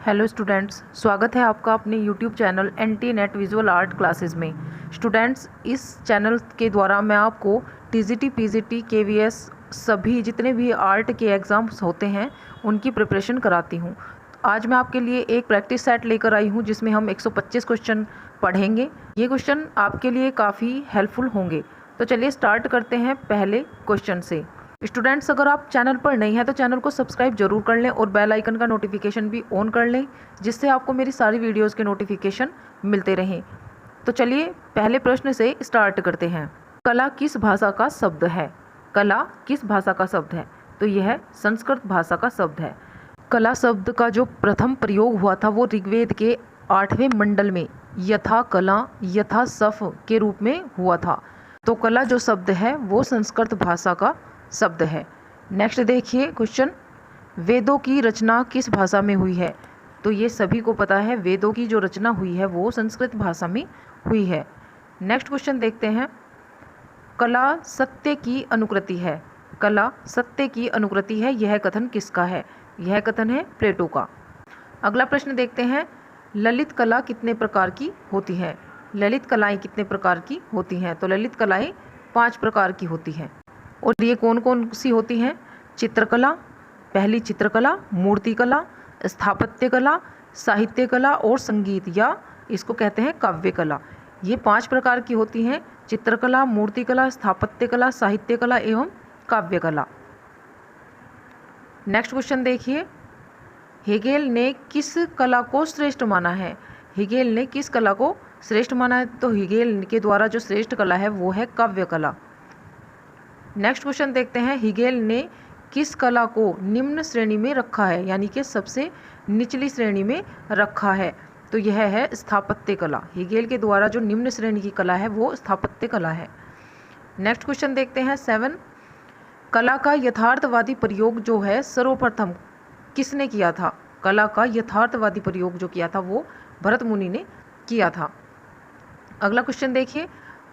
Hello students, स्वागत है आपका अपने YouTube channel NT net visual art classes में। स्टूडेंट्स, इस चैनल के द्वारा मैं आपको टीजीटी, पीजीटी, केवीएस सभी जितने भी आर्ट के एग्ज़ाम्स होते हैं उनकी प्रिपरेशन कराती हूँ। आज मैं आपके लिए एक प्रैक्टिस सेट लेकर आई हूँ जिसमें हम 125 क्वेश्चन पढ़ेंगे। ये क्वेश्चन आपके लिए काफ़ी हेल्पफुल होंगे। तो चलिए स्टार्ट करते हैं पहले क्वेश्चन से। स्टूडेंट्स, अगर आप चैनल पर नए हैं तो चैनल को सब्सक्राइब जरूर कर लें और बेल आइकन का नोटिफिकेशन भी ऑन कर लें, जिससे आपको मेरी सारी वीडियोस के नोटिफिकेशन मिलते रहें। तो चलिए पहले प्रश्न से स्टार्ट करते हैं। कला किस भाषा का शब्द है? कला किस भाषा का शब्द है? तो यह संस्कृत भाषा का शब्द है। कला शब्द का जो प्रथम प्रयोग हुआ था वो ऋग्वेद के 8वें मंडल में यथा कला यथा सफ के रूप में हुआ था। तो कला जो शब्द है वो संस्कृत भाषा का शब्द है। नेक्स्ट देखिए क्वेश्चन, वेदों की रचना किस भाषा में हुई है? तो ये सभी को पता है, वेदों की जो रचना हुई है वो संस्कृत भाषा में हुई है। नेक्स्ट क्वेश्चन देखते हैं, कला सत्य की अनुकृति है। कला सत्य की अनुकृति है, यह कथन किसका है? यह कथन है प्लेटो का। अगला प्रश्न देखते हैं, ललित कला कितने प्रकार की होती है? ललित कलाएं कितने प्रकार की होती हैं? तो ललित कलाएं 5 प्रकार की होती हैं। और ये कौन कौन सी होती हैं? चित्रकला, पहली चित्रकला, मूर्तिकला, स्थापत्य कला, साहित्य कला और संगीत, या इसको कहते हैं काव्य कला। ये 5 प्रकार की होती हैं: चित्रकला, मूर्तिकला, स्थापत्य कला, साहित्य कला एवं काव्य कला। नेक्स्ट क्वेश्चन देखिए, हेगेल ने किस कला को श्रेष्ठ माना है? हेगेल ने किस कला को श्रेष्ठ माना है? तो हेगेल के द्वारा जो श्रेष्ठ कला है वो है काव्य कला। नेक्स्ट क्वेश्चन देखते हैं, हेगेल ने किस कला को निम्न श्रेणी में रखा है, यानी कि सबसे निचली श्रेणी में रखा है? तो यह है स्थापत्य कला। हेगेल के द्वारा जो निम्न श्रेणी की कला है वो स्थापत्य कला है। नेक्स्ट क्वेश्चन देखते हैं 7, कला का यथार्थवादी प्रयोग जो है सर्वप्रथम किसने किया था? कला का यथार्थवादी प्रयोग जो किया था वो भरत मुनि ने किया था। अगला क्वेश्चन देखिए,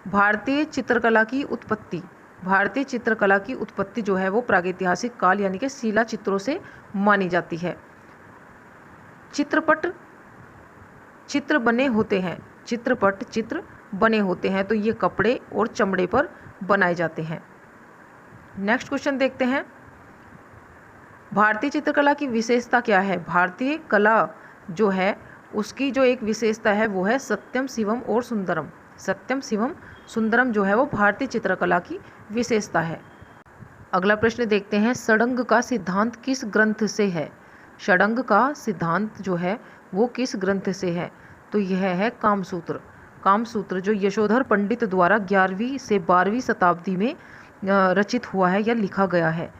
भारतीय चित्रकला की उत्पत्ति। भारतीय चित्रकला की उत्पत्ति जो है वो प्रागैतिहासिक काल यानी कि शिला चित्रों से मानी जाती है। चित्रपट चित्र बने होते हैं। चित्रपट चित्र बने होते हैं, तो ये कपड़े और चमड़े पर बनाए जाते हैं। नेक्स्ट क्वेश्चन देखते हैं, भारतीय चित्रकला की विशेषता क्या है? भारतीय कला जो है उसकी जो एक विशेषता है वो है सत्यम, शिवम और सुंदरम। सत्यम, शिवम, सुंदरम जो है वो भारतीय चित्रकला की विशेषता है। अगला प्रश्न देखते हैं, षडंग का सिद्धांत किस ग्रंथ से है? षडंग का सिद्धांत जो है वो किस ग्रंथ से है? तो यह है कामसूत्र। कामसूत्र जो यशोधर पंडित द्वारा 11वीं से 12वीं शताब्दी में रचित हुआ है या लिखा गया है।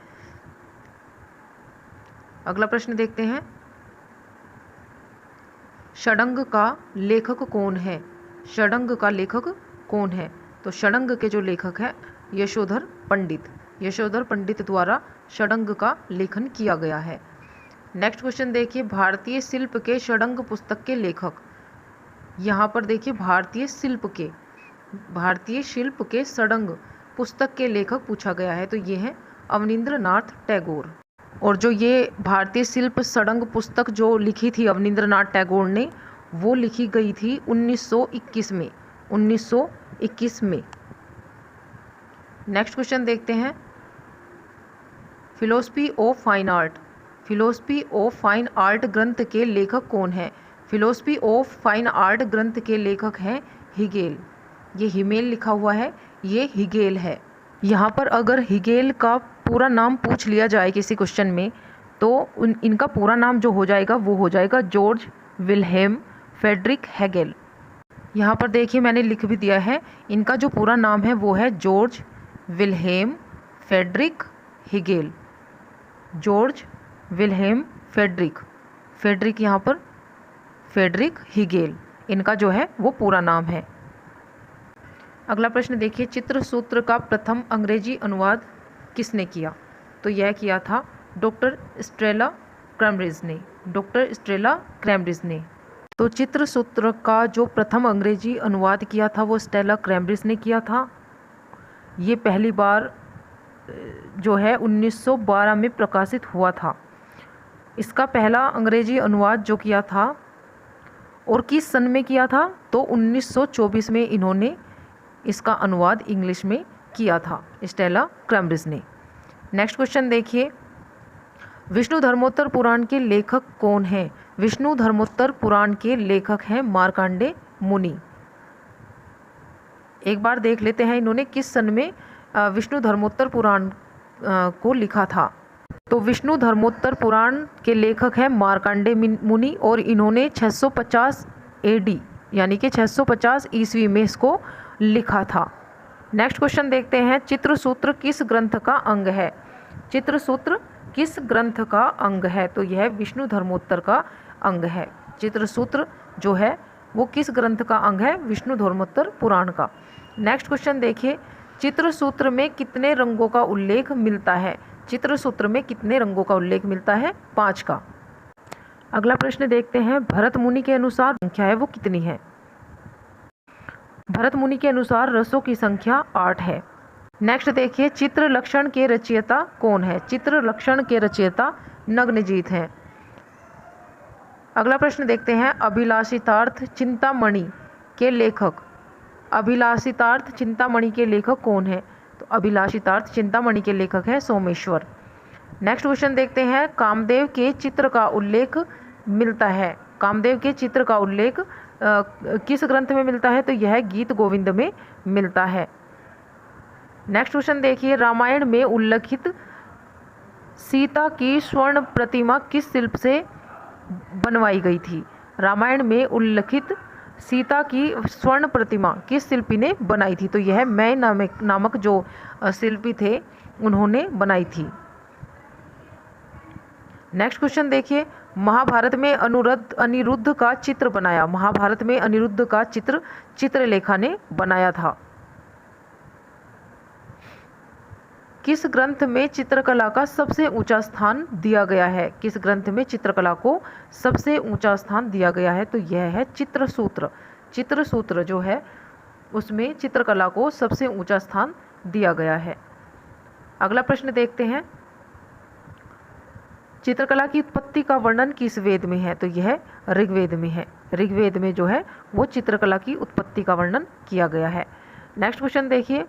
अगला प्रश्न देखते हैं, षडंग का लेखक कौन है? षडंग का लेखक कौन है? तो षडंग के जो लेखक है यशोधर पंडित। यशोधर पंडित द्वारा षडंग का लेखन किया गया है। नेक्स्ट क्वेश्चन देखिए, भारतीय शिल्प के षडंग पुस्तक के लेखक। यहाँ पर देखिए भारतीय शिल्प के षडंग पुस्तक के लेखक पूछा गया है, तो ये है अवनींद्रनाथ टैगोर। और जो ये भारतीय शिल्प षडंग पुस्तक जो लिखी थी अवनींद्रनाथ टैगोर ने, वो लिखी गई थी 1921 में। 1921 में। नेक्स्ट क्वेश्चन देखते हैं, philosophy of fine art. Philosophy of fine art ग्रंथ के लेखक कौन है? फिलोसफी ऑफ फाइन आर्ट ग्रंथ के लेखक हैं हेगेल। ये हिमेल लिखा हुआ है, ये हेगेल है। यहाँ पर अगर हेगेल का पूरा नाम पूछ लिया जाए किसी क्वेश्चन में, तो इनका पूरा नाम जो हो जाएगा वो हो जाएगा जॉर्ज विल्हेम फ्रेडरिक हेगेल। यहाँ पर देखिए मैंने लिख भी दिया है, इनका जो पूरा नाम है वो है George Wilhelm Friedrich Hegel. George Wilhelm Friedrich यहाँ पर फ्रेडरिक हेगेल, इनका जो है वो पूरा नाम है। अगला प्रश्न देखिए, चित्रसूत्र का प्रथम अंग्रेजी अनुवाद किसने किया? तो यह किया था डॉक्टर स्टेला क्रैमब्रिज ने। डॉक्टर स्टेला क्रैमब्रिज ने। तो चित्रसूत्र का जो प्रथम अंग्रेजी अनुवाद किया था वो स्टेला क्रैमब्रिज ने किया था। ये पहली बार जो है 1912 में प्रकाशित हुआ था। इसका पहला अंग्रेजी अनुवाद जो किया था और किस सन में किया था, तो 1924 में इन्होंने इसका अनुवाद इंग्लिश में किया था, स्टेला क्रैम्ब्रिज ने। नेक्स्ट क्वेश्चन देखिए, विष्णु धर्मोत्तर पुराण के लेखक कौन हैं? विष्णु धर्मोत्तर पुराण के लेखक हैं मार्कंडेय मुनि। एक बार देख लेते हैं इन्होंने किस सन में विष्णु धर्मोत्तर पुराण को लिखा था। तो विष्णु धर्मोत्तर पुराण के लेखक हैं मार्कंडेय मुनि और इन्होंने 650 AD यानी कि 650 ईस्वी में इसको लिखा था। नेक्स्ट क्वेश्चन देखते हैं, चित्रसूत्र किस ग्रंथ का अंग है? चित्रसूत्र किस ग्रंथ का अंग है? तो यह विष्णु धर्मोत्तर का अंग है। चित्रसूत्र जो है वो किस ग्रंथ का अंग है? विष्णु धर्मोत्तर पुराण का। नेक्स्ट क्वेश्चन देखिए, चित्रसूत्र में कितने रंगों का उल्लेख मिलता है? चित्रसूत्र में कितने रंगों का उल्लेख मिलता है? 5 का। अगला प्रश्न देखते हैं, भरत मुनि के अनुसार संख्या है वो कितनी है? भरत मुनि के अनुसार रसों की संख्या 8 है। नेक्स्ट देखिए, चित्र लक्षण के रचयिता कौन है? चित्र लक्षण के रचयिता नग्नजीत हैं। अगला प्रश्न देखते हैं, अभिलाषितार्थ चिंतामणि के लेखक, अभिलाषितार्थ चिंतामणि के लेखक कौन है? तो अभिलाषितार्थ चिंतामणि के लेखक है सोमेश्वर। नेक्स्ट क्वेश्चन देखते हैं, कामदेव के चित्र का उल्लेख मिलता है। कामदेव के चित्र का उल्लेख किस ग्रंथ में मिलता है? तो यह गीत गोविंद में मिलता है। नेक्स्ट क्वेश्चन देखिए, रामायण में उल्लेखित सीता की स्वर्ण प्रतिमा किस शिल्प से बनवाई गई थी? रामायण में उल्लेखित सीता की स्वर्ण प्रतिमा किस शिल्पी ने बनाई थी? तो यह मैं नामक जो शिल्पी थे उन्होंने बनाई थी। नेक्स्ट क्वेश्चन देखिए, महाभारत में अनिरुद्ध का चित्र बनाया। महाभारत में अनिरुद्ध का चित्र चित्रलेखा ने बनाया था। किस ग्रंथ में चित्रकला का सबसे ऊंचा स्थान दिया गया है? किस ग्रंथ में चित्रकला को सबसे ऊंचा स्थान दिया गया है? तो यह है चित्रसूत्र। चित्रसूत्र जो है उसमें चित्रकला को सबसे ऊंचा स्थान दिया गया है। अगला प्रश्न देखते हैं, चित्रकला की उत्पत्ति का वर्णन किस वेद में है? तो यह ऋग्वेद में है। ऋग्वेद में जो है वो चित्रकला की उत्पत्ति का वर्णन किया गया है। नेक्स्ट क्वेश्चन देखिए,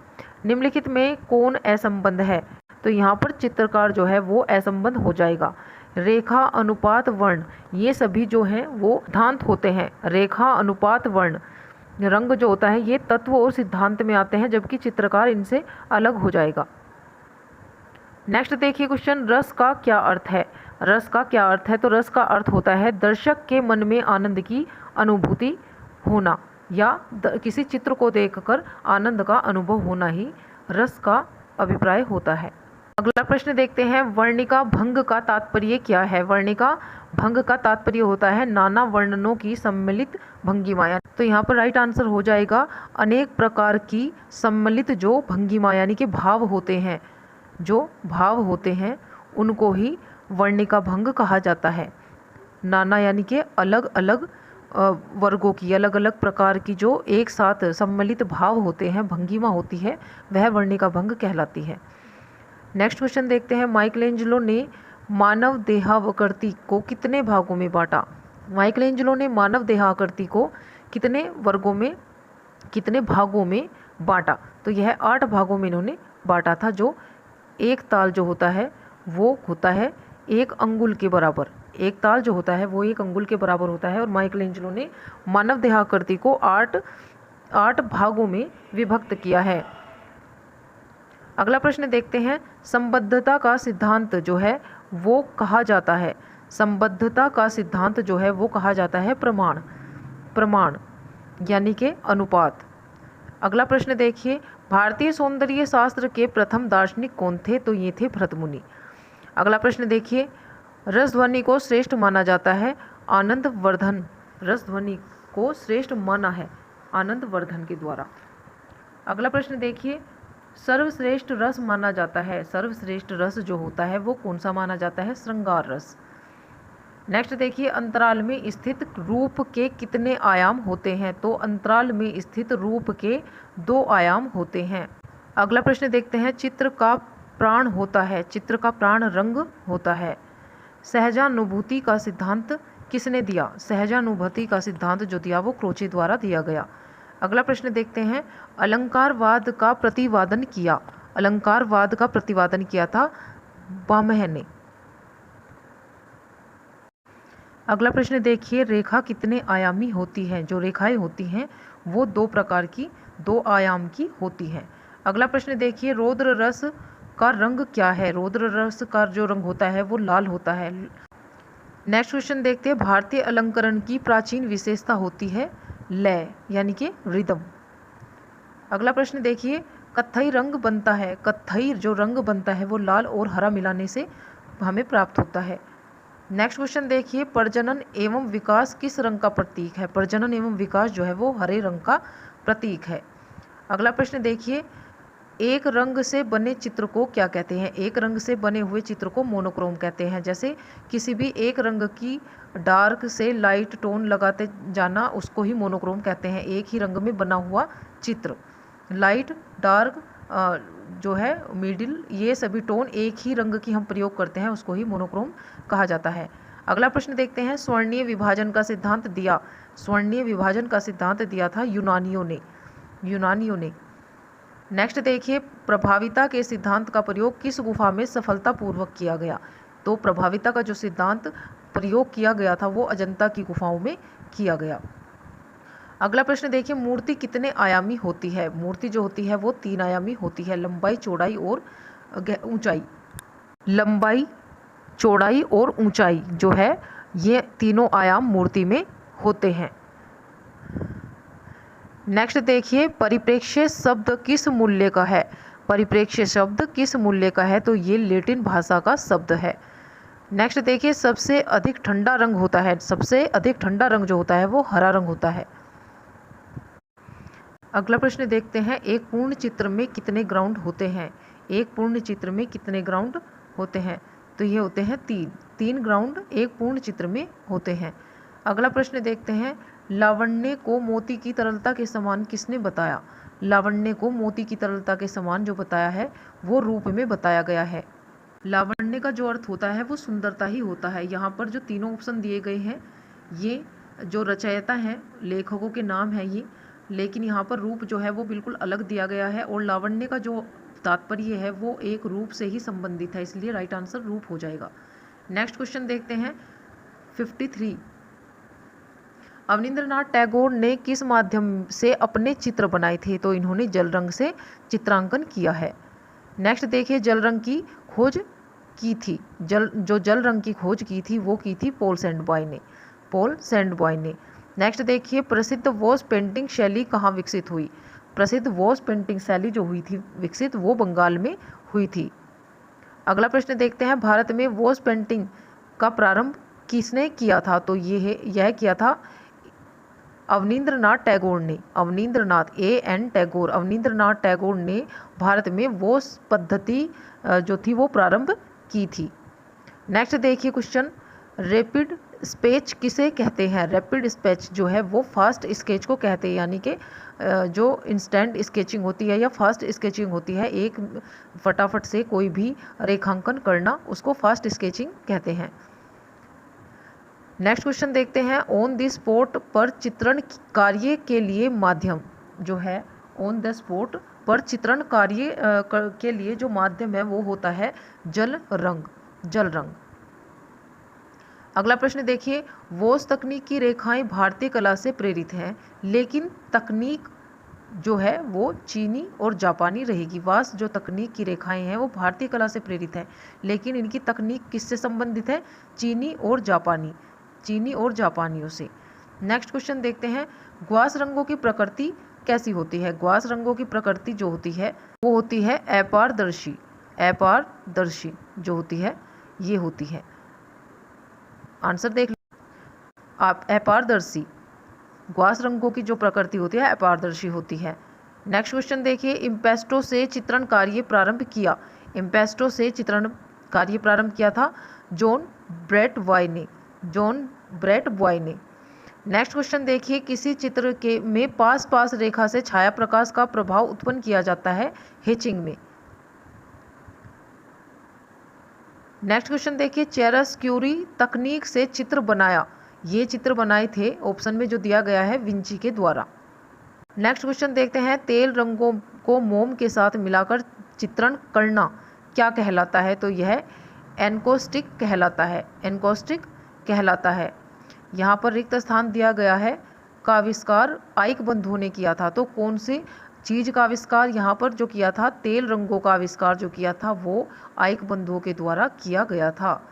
निम्नलिखित में कौन असंबद्ध है? तो यहाँ पर चित्रकार जो है वो असंबद्ध हो जाएगा। रेखा, अनुपात, वर्ण, ये सभी जो हैं वो सिद्धांत होते हैं। रेखा, अनुपात, वर्ण, रंग जो होता है ये तत्व और सिद्धांत में आते हैं, जबकि चित्रकार इनसे अलग हो जाएगा। नेक्स्ट देखिए क्वेश्चन, रस का क्या अर्थ है? रस का क्या अर्थ है? तो रस का अर्थ होता है दर्शक के मन में आनंद की अनुभूति होना या किसी चित्र को देखकर आनंद का अनुभव होना ही रस का अभिप्राय होता है। अगला प्रश्न देखते हैं, वर्णिका भंग का तात्पर्य क्या है? वर्णिका भंग का तात्पर्य होता है नाना वर्णनों की सम्मिलित भंगिमा। तो यहाँ पर राइट आंसर हो जाएगा अनेक प्रकार की सम्मिलित जो भंगिमा यानी कि भाव होते हैं, जो भाव होते हैं उनको ही वर्णिका भंग कहा जाता है। नाना यानी कि अलग अलग वर्गों की, अलग अलग प्रकार की जो एक साथ सम्मिलित भाव होते हैं, भंगिमा होती है, वह वर्णिका भंग कहलाती है। नेक्स्ट क्वेश्चन देखते हैं, माइकलेंजेलो ने मानव देहावकृति को कितने भागों में बांटा? माइकलेंजेलो ने मानव देहावकृति को कितने वर्गों में, कितने भागों में बांटा? तो यह 8 भागों में इन्होंने बांटा था। जो एक ताल जो होता है वो होता है 1 अंगुल के बराबर। एक ताल जो होता है वो 1 अंगुल के बराबर होता है और माइकलेंजेलो ने मानव देहाकृति को 8 भागों में विभक्त किया है। अगला प्रश्न देखते हैं, संबद्धता का सिद्धांत जो है वो कहा जाता है, संबद्धता का सिद्धांत जो है वो कहा जाता है प्रमाण। प्रमाण यानी कि अनुपात। अगला प्रश्न देखिए, भारतीय सौंदर्य शास्त्र के प्रथम दार्शनिक कौन थे? तो ये थे भरत मुनि। अगला प्रश्न देखिए, रसध्वनि को श्रेष्ठ माना जाता है आनंद वर्धन। रसध्वनि को श्रेष्ठ माना है आनंद वर्धन के द्वारा। अगला प्रश्न देखिए, सर्वश्रेष्ठ रस माना जाता है, सर्वश्रेष्ठ रस जो होता है वो कौन सा माना जाता है? श्रृंगार रस। नेक्स्ट देखिए, अंतराल में स्थित रूप के कितने आयाम होते हैं? तो अंतराल में स्थित रूप के 2 आयाम होते हैं। अगला प्रश्न देखते हैं, चित्र का प्राण होता है, चित्र का प्राण रंग होता है। सहजानुभूति का सिद्धांत किसने दिया? सहजानुभूति का सिद्धांत जो दिया वो क्रोचे द्वारा दिया गया। अगला प्रश्न देखते हैं, अलंकारवाद का प्रतिपादन किया। अलंकारवाद का प्रतिपादन किया था भामह ने। अगला प्रश्न देखिए, रेखा कितने आयामी होती है? जो रेखाएं होती हैं वो दो प्रकार की, दो आयाम की होती हैं। अगला प्रश्न देखिए, रौद्र रस का रंग क्या है? रौद्र रस का जो रंग होता है वो लाल होता है। नेक्स्ट क्वेश्चन देखते हैं, भारतीय अलंकरण की प्राचीन विशेषता होती है लय यानी कि रिदम। अगला प्रश्न देखिए, कत्थई रंग बनता है। कत्थई जो रंग बनता है वो लाल और हरा मिलाने से हमें प्राप्त होता है। नेक्स्ट क्वेश्चन देखिए, प्रजनन एवं विकास किस रंग का प्रतीक है? प्रजनन एवं विकास जो है वो हरे रंग का प्रतीक है। अगला प्रश्न देखिए, एक रंग से बने चित्र को क्या कहते हैं? एक रंग से बने हुए चित्र को मोनोक्रोम कहते हैं। जैसे किसी भी एक रंग की डार्क से लाइट टोन लगाते जाना उसको ही मोनोक्रोम कहते हैं। एक ही रंग में बना हुआ चित्र, लाइट, डार्क, जो है मिडिल, ये सभी टोन एक ही रंग की हम प्रयोग करते हैं उसको ही मोनोक्रोम कहा जाता है। अगला प्रश्न देखते हैं, स्वर्णीय विभाजन का सिद्धांत दिया। स्वर्णीय विभाजन का सिद्धांत दिया था यूनानियों ने। नेक्स्ट देखिए, प्रभाविता के सिद्धांत का प्रयोग किस गुफा में सफलतापूर्वक किया गया? तो प्रभाविता का जो सिद्धांत प्रयोग किया गया था वो अजंता की गुफाओं में किया गया। अगला प्रश्न देखिए, मूर्ति कितने आयामी होती है? मूर्ति जो होती है वो 3 आयामी होती है, लंबाई, चौड़ाई और ऊंचाई। लंबाई, चौड़ाई और ऊंचाई जो है ये तीनों आयाम मूर्ति में होते हैं। नेक्स्ट देखिए, परिप्रेक्ष्य शब्द किस मूल्य का है? परिप्रेक्ष्य शब्द किस मूल्य का है? तो ये लैटिन भाषा का शब्द है। नेक्स्ट देखिए, सबसे अधिक ठंडा रंग होता है। सबसे अधिक ठंडा रंग जो होता है वो हरा रंग होता है। अगला प्रश्न देखते हैं, एक पूर्ण चित्र में कितने ग्राउंड होते हैं? एक पूर्ण चित्र में कितने ग्राउंड होते हैं? तो ये होते हैं 3 ग्राउंड एक पूर्ण चित्र में होते हैं। अगला प्रश्न देखते हैं, लावण्य को मोती की तरलता के समान किसने बताया? लावण्य को मोती की तरलता के समान जो बताया है वो रूप में बताया गया है। लावण्य का जो अर्थ होता है वो सुंदरता ही होता है। यहाँ पर जो तीनों ऑप्शन दिए गए हैं ये जो रचयिता हैं, लेखकों के नाम है ये, लेकिन यहाँ पर रूप जो है वो बिल्कुल अलग दिया गया है और लावण्य का जो तात्पर्य है वो एक रूप से ही संबंधित है, इसलिए राइट आंसर रूप हो जाएगा। नेक्स्ट क्वेश्चन देखते हैं 53, अवनींद्रनाथ टैगोर ने किस माध्यम से अपने चित्र बनाए थे? तो इन्होंने जल रंग से चित्रांकन किया है। नेक्स्ट देखिए, जल रंग की खोज की थी, जल रंग की खोज की थी वो की थी पॉल सेंडबॉय ने। नेक्स्ट देखिए, प्रसिद्ध वॉश पेंटिंग शैली कहाँ विकसित हुई? प्रसिद्ध वॉश पेंटिंग शैली जो हुई थी विकसित वो बंगाल में हुई थी। अगला प्रश्न देखते हैं, भारत में वॉश पेंटिंग का प्रारंभ किसने किया था? तो यह किया था अवनींद्रनाथ टैगोर ने। अवनींद्रनाथ टैगोर ने भारत में वॉश पद्धति जो थी वो प्रारंभ की थी। नेक्स्ट देखिए क्वेश्चन, रैपिड स्केच किसे कहते हैं? रैपिड स्केच जो है वो फास्ट स्केच को कहते हैं, यानी कि जो इंस्टेंट स्केचिंग होती है या फास्ट स्केचिंग होती है, एक फटाफट से कोई भी रेखांकन करना, उसको फास्ट स्केचिंग कहते हैं। नेक्स्ट क्वेश्चन देखते हैं, ऑन द स्पॉट पर चित्रण कार्य के लिए माध्यम जो है, ऑन द स्पॉट पर चित्रण कार्य के लिए जो माध्यम है वो होता है जल रंग। अगला प्रश्न देखिए, वॉश तकनीक की रेखाएं भारतीय कला से प्रेरित हैं, लेकिन तकनीक जो है वो चीनी और जापानी रहेगी। वॉश जो तकनीक की रेखाएं हैं वो भारतीय कला से प्रेरित है, लेकिन इनकी तकनीक किससे संबंधित है? चीनी और जापानियों से। नेक्स्ट क्वेश्चन देखते हैं, ग्वास रंगों की प्रकृति कैसी होती है? ग्वास रंगों की प्रकृति जो होती है वो होती है अपारदर्शी जो होती है ये होती है। आंसर देख आप, अपारदर्शी ग्वास रंगों की जो प्रकृति होती है अपारदर्शी होती है। नेक्स्ट क्वेश्चन देखिए, इम्पेस्टो से चित्रण कार्य प्रारंभ किया था जॉन ब्रैट बॉय ने। नेक्स्ट क्वेश्चन देखिए, किसी चित्र के में पास रेखा से छाया प्रकाश का प्रभाव उत्पन्न किया जाता है हेचिंग में। नेक्स्ट क्वेश्चन देखिए, चियरस्क्यूरी तकनीक से चित्र बनाया। ये चित्र बनाए थे, ऑप्शन में जो दिया गया है विंची के द्वारा। नेक्स्ट क्वेश्चन देखते हैं, तेल रंगों को मोम के साथ मिलाकर चित्रण करना क्या कहलाता है? तो यह एनकोस्टिक कहलाता है, एनकोस्टिक कहलाता है। यहाँ पर रिक्त स्थान दिया गया है, का आविष्कार आइक बंधुओं ने किया था। तो कौन सी चीज़ का आविष्कार यहाँ पर जो किया था? तेल रंगों का आविष्कार जो किया था वो आइक बंधुओं के द्वारा किया गया था।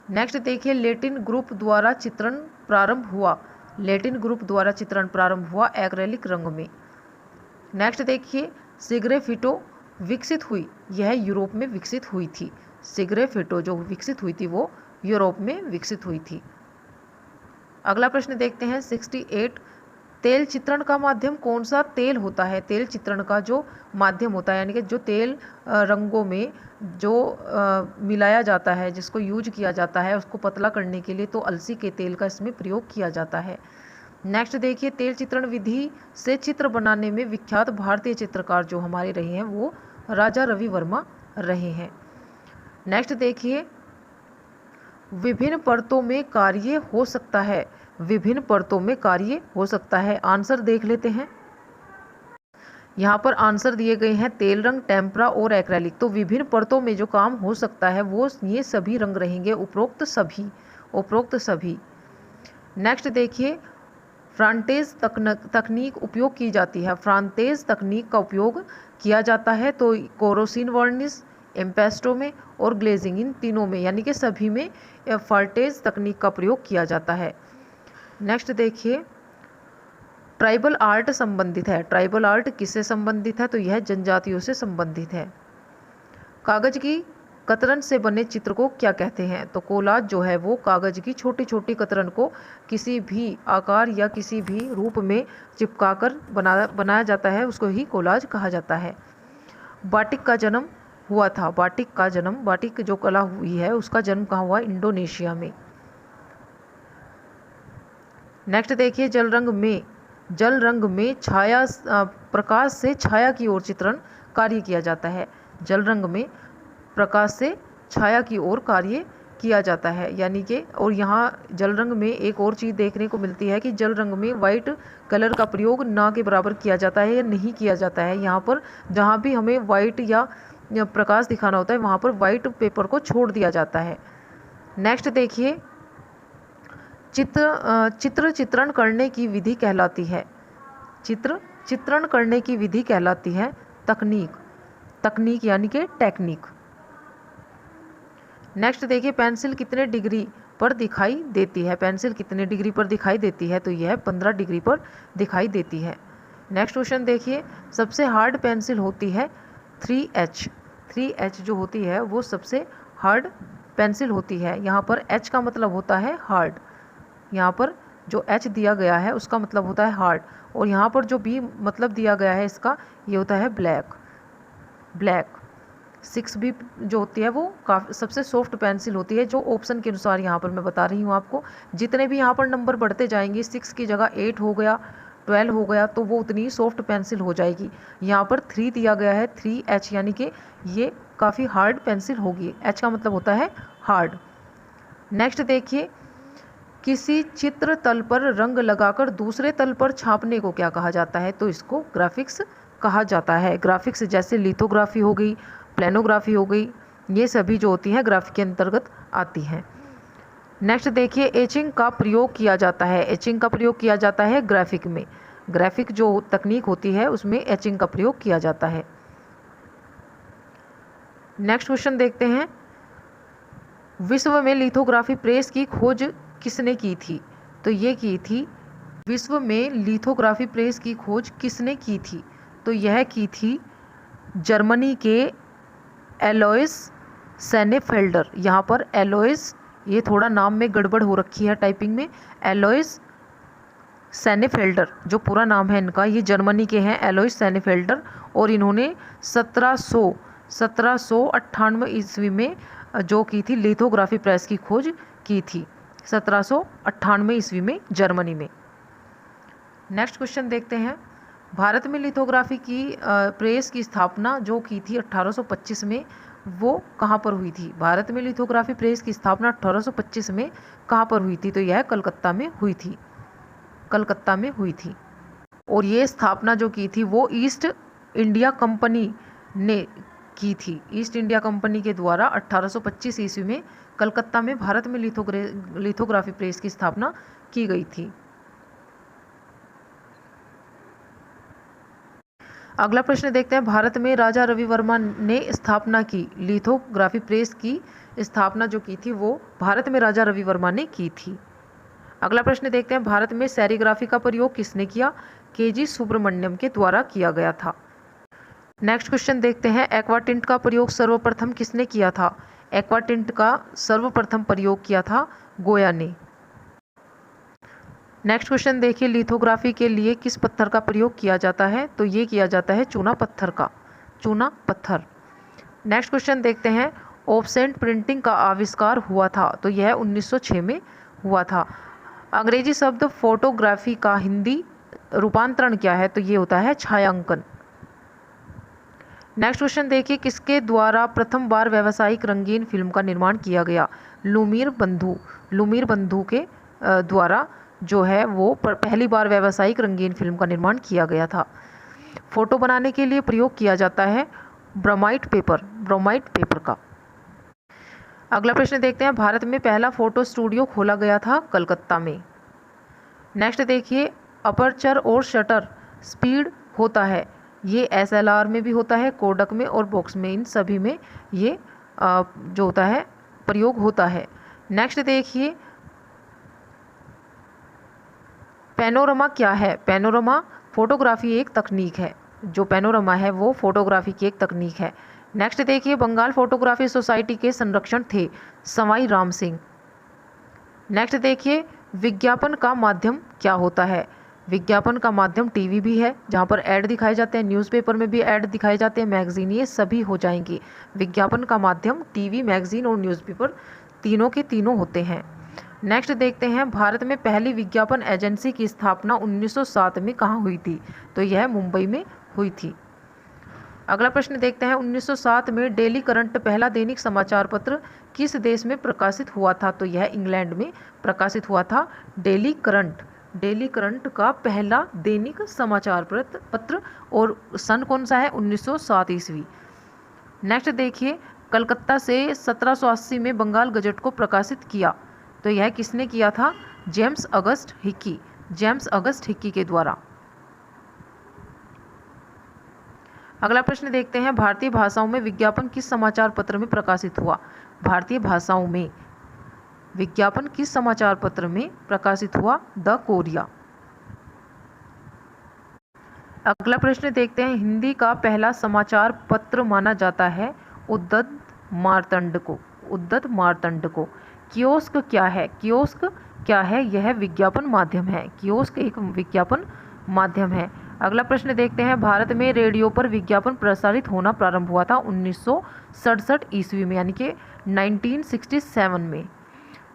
नेक्स्ट देखिए, लैटिन ग्रुप द्वारा चित्रण प्रारंभ हुआ। लैटिन ग्रुप द्वारा चित्रण प्रारंभ हुआ एक्रेलिक रंग में। नेक्स्ट देखिए, सिग्रेफिटो विकसित हुई। यह यूरोप में विकसित हुई थी। सिग्रेफिटो जो विकसित हुई थी वो यूरोप में विकसित हुई थी। अगला प्रश्न देखते हैं 68, तेल चित्रण का माध्यम कौन सा तेल होता है? तेल चित्रण का जो माध्यम होता है, यानी कि जो तेल रंगों में जो मिलाया जाता है, जिसको यूज किया जाता है उसको पतला करने के लिए, तो अलसी के तेल का इसमें प्रयोग किया जाता है। नेक्स्ट देखिए, तेल चित्रण विधि से चित्र बनाने में विख्यात भारतीय चित्रकार जो हमारे रहे हैं वो राजा रवि वर्मा रहे हैं। नेक्स्ट देखिए, विभिन्न परतों में कार्य हो सकता है। विभिन्न परतों में कार्य हो सकता है। आंसर देख लेते हैं। यहाँ पर आंसर दिए गए हैं तेल रंग, टेम्परा और एक्रेलिक। तो विभिन्न परतों में जो काम हो सकता है वो ये सभी रंग रहेंगे, उपरोक्त सभी, उपरोक्त सभी। नेक्स्ट देखिए, फ्रांटेज तकनीक उपयोग की जाती है। फ्रांतेज तकनीक का उपयोग किया जाता है तो कोरोसिन वर्निश, एम्पेस्टो में और ग्लेजिंग, इन तीनों में यानी कि सभी में फ्रांटेज तकनीक का प्रयोग किया जाता है। नेक्स्ट देखिए, ट्राइबल आर्ट संबंधित है। ट्राइबल आर्ट किससे संबंधित है? तो यह जनजातियों से संबंधित है। कागज की कतरन से बने चित्र को क्या कहते हैं? तो कोलाज जो है वो कागज की छोटी छोटी कतरन को किसी भी आकार या किसी भी रूप में चिपकाकर बनाया जाता है, उसको ही कोलाज कहा जाता है। बाटिक का जन्म हुआ था। बाटिक का जन्म, बाटिक जो कला हुई है उसका जन्म कहाँ हुआ? इंडोनेशिया में। नेक्स्ट देखिए, जल रंग में छाया प्रकाश से छाया की ओर चित्रण कार्य किया जाता है। जल रंग में प्रकाश से छाया की ओर कार्य किया जाता है, यानी कि और यहाँ जल रंग में एक और चीज़ देखने को मिलती है कि जल रंग में वाइट कलर का प्रयोग ना के बराबर किया जाता है या नहीं किया जाता है। यहाँ पर जहाँ भी हमें वाइट या प्रकाश दिखाना होता है वहाँ पर वाइट पेपर को छोड़ दिया जाता है। नेक्स्ट देखिए, चित्रण करने की विधि कहलाती है। चित्रण करने की विधि कहलाती है तकनीक। तकनीक यानी कि टेक्निक। नेक्स्ट देखिए, पेंसिल कितने डिग्री पर दिखाई देती है? पेंसिल कितने डिग्री पर दिखाई देती है? तो यह 15 डिग्री पर दिखाई देती है। नेक्स्ट क्वेश्चन देखिए, सबसे हार्ड पेंसिल होती है 3H। 3H जो होती है वो सबसे हार्ड पेंसिल होती है। यहाँ पर H का मतलब होता है हार्ड। यहाँ पर जो H दिया गया है उसका मतलब होता है हार्ड, और यहाँ पर जो B मतलब दिया गया है इसका, ये होता है ब्लैक। 6B जो होती है वो काफ़ी सबसे सॉफ्ट पेंसिल होती है, जो ऑप्शन के अनुसार यहाँ पर मैं बता रही हूँ आपको। जितने भी यहाँ पर नंबर बढ़ते जाएंगे, 6 की जगह 8 हो गया, 12 हो गया, तो वो उतनी सॉफ्ट पेंसिल हो जाएगी। यहाँ पर 3 दिया गया है, 3H, यानी कि ये काफ़ी हार्ड पेंसिल होगी। H का मतलब होता है हार्ड। नेक्स्ट देखिए, किसी चित्र तल पर रंग लगाकर दूसरे तल पर छापने को क्या कहा जाता है? तो इसको ग्राफिक्स कहा जाता है। ग्राफिक्स जैसे लिथोग्राफी हो गई, प्लेनोग्राफी हो गई, ये सभी जो होती हैं ग्राफिक के अंतर्गत आती हैं। नेक्स्ट देखिए, एचिंग का प्रयोग किया जाता है। एचिंग का प्रयोग किया जाता है ग्राफिक में। ग्राफिक जो तकनीक होती है उसमें एचिंग का प्रयोग किया जाता है। नेक्स्ट क्वेश्चन देखते हैं, विश्व में लिथोग्राफी प्रेस की खोज किसने की थी? तो ये की थी, विश्व में लिथोग्राफी प्रेस की खोज किसने की थी? तो यह की थी जर्मनी के एलोइस सेनेफेल्डर। यहाँ पर एलोइस, ये थोड़ा नाम में गड़बड़ हो रखी है टाइपिंग में। एलोइस सेनेफेल्डर जो पूरा नाम है इनका, ये जर्मनी के हैं, एलोइस सेनेफेल्डर, और इन्होंने 1798 ईस्वी में जो की थी लिथोग्राफी प्रेस की खोज की थी, 1798 ईस्वी में जर्मनी में। नेक्स्ट क्वेश्चन देखते हैं, भारत में लिथोग्राफी की प्रेस की स्थापना जो की थी 1825 में, वो कहाँ पर हुई थी? भारत में लिथोग्राफी प्रेस की स्थापना 1825 में कहाँ पर हुई थी? तो यह कलकत्ता में हुई थी, कलकत्ता में हुई थी। और ये स्थापना जो की थी वो ईस्ट इंडिया कंपनी ने की थी। ईस्ट इंडिया कंपनी के द्वारा 1825 ईस्वी में कलकत्ता में भारत में लिथोग्राफी प्रेस की स्थापना की गई थी। अगला प्रश्न देखते हैं, भारत में राजा रवि वर्मा ने स्थापना की लिथोग्राफी प्रेस की स्थापना जो की थी वो भारत में राजा रवि वर्मा ने की थी। अगला प्रश्न देखते हैं, भारत में सेरीग्राफी का प्रयोग किसने किया? केजी सुब्रमण्यम के द्वारा किया गया था। नेक्स्ट क्वेश्चन देखते हैं, एक्वाटिंट का प्रयोग सर्वप्रथम किसने किया था? एक्वाटिंट का सर्वप्रथम प्रयोग किया था गोया ने। नेक्स्ट क्वेश्चन देखिए, लिथोग्राफी के लिए किस पत्थर का प्रयोग किया जाता है? तो ये किया जाता है चूना पत्थर का, चूना पत्थर। नेक्स्ट क्वेश्चन देखते हैं, ऑफसेट प्रिंटिंग का आविष्कार हुआ था? तो यह 1906 में हुआ था। अंग्रेजी शब्द फोटोग्राफी का हिंदी रूपांतरण क्या है? तो ये होता है छायांकन। नेक्स्ट क्वेश्चन देखिए, किसके द्वारा प्रथम बार व्यावसायिक रंगीन फिल्म का निर्माण किया गया? लुमीर बंधु के द्वारा जो है वो पहली बार व्यावसायिक रंगीन फिल्म का निर्माण किया गया था। फोटो बनाने के लिए प्रयोग किया जाता है ब्रोमाइड पेपर का। अगला प्रश्न देखते हैं, भारत में पहला फोटो स्टूडियो खोला गया था कलकत्ता में। नेक्स्ट देखिए, अपर्चर और शटर स्पीड होता है, ये SLR में भी होता है, कोडक में और बॉक्स में, इन सभी में ये जो होता है प्रयोग होता है। नेक्स्ट देखिए, पैनोरमा क्या है? पैनोरमा फोटोग्राफी एक तकनीक है, जो पैनोरमा है वो फोटोग्राफी की एक तकनीक है। नेक्स्ट देखिए, बंगाल फोटोग्राफी सोसाइटी के संरक्षण थे सवाई राम सिंह। नेक्स्ट देखिए, विज्ञापन का माध्यम क्या होता है? विज्ञापन का माध्यम टीवी भी है, जहाँ पर ऐड दिखाए जाते हैं, न्यूज़पेपर में भी ऐड दिखाए जाते हैं, मैगजीन, ये सभी हो जाएंगी। विज्ञापन का माध्यम टीवी, मैगजीन और न्यूज़पेपर तीनों के तीनों होते हैं। नेक्स्ट देखते हैं, भारत में पहली विज्ञापन एजेंसी की स्थापना 1907 में कहाँ हुई थी? तो यह मुंबई में हुई थी। अगला प्रश्न देखते हैं, 1907 में डेली करंट पहला दैनिक समाचार पत्र किस देश में प्रकाशित हुआ था? तो यह इंग्लैंड में प्रकाशित हुआ था डेली करंट का पहला दैनिक समाचार पत्र, और सन कौन सा है? 1907 ईस्वी। नेक्स्ट देखिए, कलकत्ता से 1780 में बंगाल गजट को प्रकाशित किया, तो यह किसने किया था? जेम्स अगस्ट हिक्की के द्वारा। अगला प्रश्न देखते हैं, भारतीय भाषाओं में विज्ञापन किस समाचार पत्र में प्रकाशित हुआ? भारतीय भाषाओं में विज्ञापन किस समाचार पत्र में प्रकाशित हुआ? The Korea. अगला प्रश्न देखते हैं, हिंदी का पहला समाचार पत्र माना जाता है उद्दत मार्तंड को। कियोस्क क्या है? यह विज्ञापन माध्यम है। कियोस्क एक विज्ञापन माध्यम है। अगला प्रश्न देखते हैं, भारत में रेडियो पर विज्ञापन प्रसारित होना प्रारंभ हुआ था 1967 ईस्वी में, यानी कि 1967 में।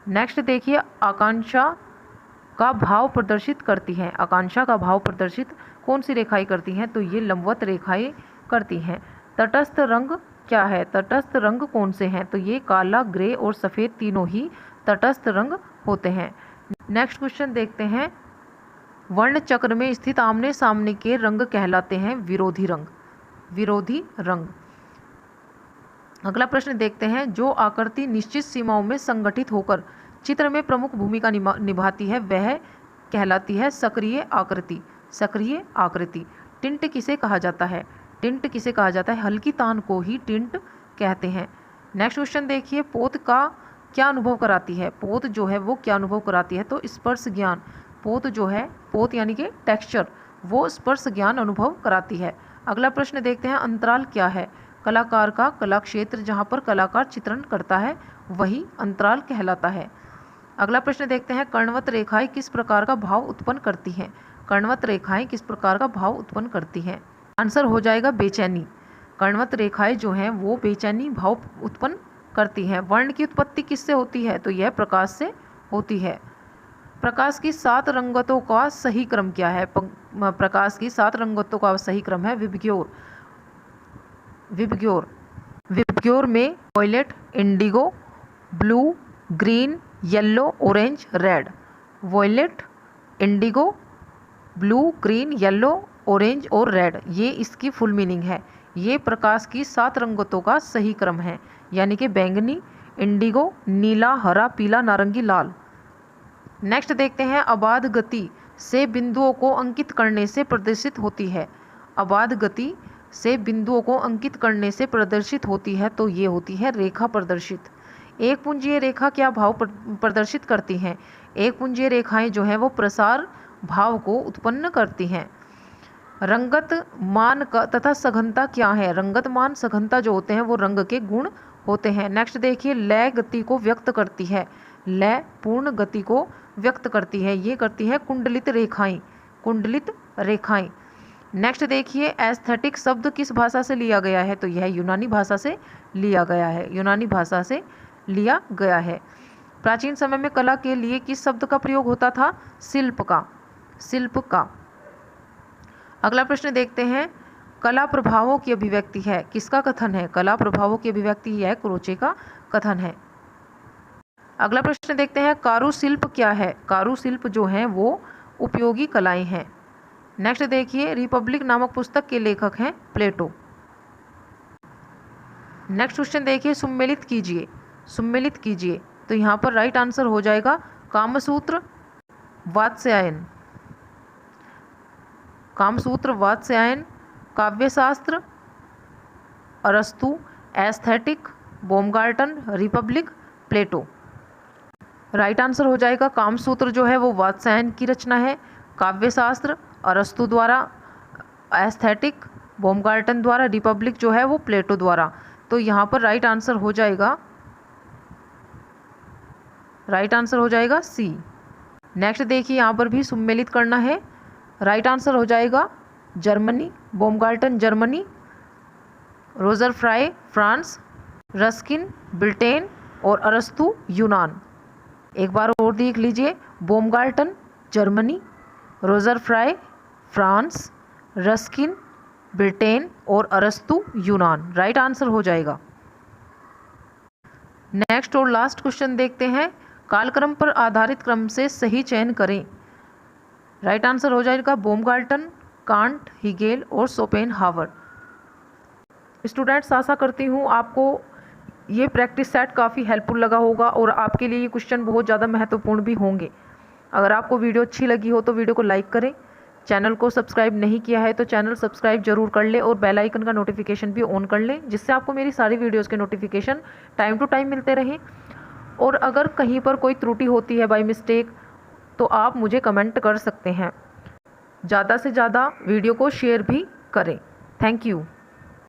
नेक्स्ट देखिए, आकांक्षा का भाव प्रदर्शित करती हैं। आकांक्षा का भाव प्रदर्शित कौन सी रेखाएं करती हैं? तो ये लंबवत रेखाएं करती हैं। तटस्थ रंग क्या है? तटस्थ रंग कौन से हैं? तो ये काला, ग्रे और सफ़ेद तीनों ही तटस्थ रंग होते हैं। नेक्स्ट क्वेश्चन देखते हैं, वर्ण चक्र में स्थित आमने सामने के रंग कहलाते हैं विरोधी रंग। अगला प्रश्न देखते हैं, जो आकृति निश्चित सीमाओं में संगठित होकर चित्र में प्रमुख भूमिका निभाती है वह कहलाती है सक्रिय आकृति। टिंट किसे कहा जाता है? हल्की तान को ही टिंट कहते हैं। नेक्स्ट क्वेश्चन देखिए, पोत का क्या अनुभव कराती है? पोत जो है वो क्या अनुभव कराती है? तो स्पर्श ज्ञान। पोत यानी कि टेक्सचर, वो स्पर्श ज्ञान अनुभव कराती है। अगला प्रश्न देखते हैं, अंतराल क्या है? कलाकार का कला क्षेत्र जहाँ पर कलाकार चित्रण करता है वही अंतराल कहलाता है। अगला प्रश्न देखते हैं, कर्णवत रेखाएं किस प्रकार का भाव उत्पन्न करती हैं? आंसर हो जाएगा बेचैनी। कर्णवत रेखाएं जो हैं वो बेचैनी भाव उत्पन्न करती हैं। वर्ण की उत्पत्ति किससे होती है? तो यह प्रकाश से होती है। प्रकाश की 7 रंगतों का सही क्रम क्या है? प्रकाश की 7 रंगतों का सही क्रम है विबग्योर। लिक्योर में violet, indigo, blue, green, yellow, orange, red. Violet, indigo, blue, green, yellow, orange और रेड, ये इसकी फुल मीनिंग है। ये प्रकाश की 7 रंगतों का सही क्रम है, यानी कि बैंगनी, इंडिगो, नीला, हरा, पीला, नारंगी, लाल। नेक्स्ट देखते हैं, अबाध गति से बिंदुओं को अंकित करने से प्रदर्शित होती है। अबाध गति से बिंदुओं को अंकित करने से प्रदर्शित होती है, तो ये होती है रेखा प्रदर्शित। एक पुंजीय रेखा क्या भाव प्रदर्शित करती हैं? एक पुंजीय रेखाएं जो हैं वो प्रसार भाव को उत्पन्न करती हैं। रंगत मान का तथा सघनता क्या है? रंगत मान सघनता जो होते हैं वो रंग के गुण होते हैं। नेक्स्ट देखिए, लय गति को व्यक्त करती है। लय पूर्ण गति को व्यक्त करती है, ये करती है कुंडलित रेखाएं। कुंडलित रेखाएं। नेक्स्ट देखिए, एस्थेटिक शब्द किस भाषा से लिया गया है? तो यह यूनानी भाषा से लिया गया है। यूनानी भाषा से लिया गया है। प्राचीन समय में कला के लिए किस शब्द का प्रयोग होता था? शिल्प का। शिल्प का। अगला प्रश्न देखते हैं, कला प्रभावों की अभिव्यक्ति है, किसका कथन है? कला प्रभावों की अभिव्यक्ति यह क्रोचे का कथन है। अगला प्रश्न देखते हैं, कारुशिल्प क्या है? कारुशिल्प जो है वो उपयोगी कलाएं हैं। नेक्स्ट देखिए, रिपब्लिक नामक पुस्तक के लेखक हैं प्लेटो। नेक्स्ट क्वेश्चन देखिए, सुम्मेलित कीजिए। सुम्मेलित कीजिए, तो यहाँ पर राइट आंसर हो जाएगा कामसूत्र, वात्स्यायन। कामसूत्र, वात्स्यायन, काव्यशास्त्र, अरस्तु, एस्थेटिक, बाउमगार्टन, रिपब्लिक, प्लेटो। राइट आंसर हो जाएगा कामसूत्र जो है वो वात्स्यायन की रचना है, काव्यशास्त्र अरस्तु द्वारा, एस्थेटिक बाउमगार्टन द्वारा, रिपब्लिक जो है वो प्लेटो द्वारा। तो यहाँ पर राइट आंसर हो जाएगा, राइट आंसर हो जाएगा सी। नेक्स्ट देखिए, यहाँ पर भी सुम्मेलित करना है। राइट आंसर हो जाएगा Germany, Baumgarten Germany, Roger Fry France, Ruskin Britain और अरस्तु यूनान। एक बार और देख लीजिए, Baumgarten Germany, Roger Fry France, Ruskin Britain और अरस्तु यूनान। राइट आंसर हो जाएगा। नेक्स्ट और लास्ट क्वेश्चन देखते हैं, कालक्रम पर आधारित क्रम से सही चयन करें। राइट आंसर हो जाएगा बाउमगार्टन, कांट, हीगेल और शोपेनहावर। स्टूडेंट्स, आशा करती हूँ आपको ये प्रैक्टिस सेट काफ़ी हेल्पफुल लगा होगा और आपके लिए ये क्वेश्चन बहुत ज़्यादा महत्वपूर्ण भी होंगे। अगर आपको वीडियो अच्छी लगी हो तो वीडियो को लाइक करें। चैनल को सब्सक्राइब नहीं किया है तो चैनल सब्सक्राइब जरूर कर ले और बेल आइकन का नोटिफिकेशन भी ऑन कर लें, जिससे आपको मेरी सारी वीडियोज़ के नोटिफिकेशन टाइम टू टाइम मिलते रहें। और अगर कहीं पर कोई त्रुटि होती है बाय मिस्टेक तो आप मुझे कमेंट कर सकते हैं। ज़्यादा से ज़्यादा वीडियो को शेयर भी करें। Thank you.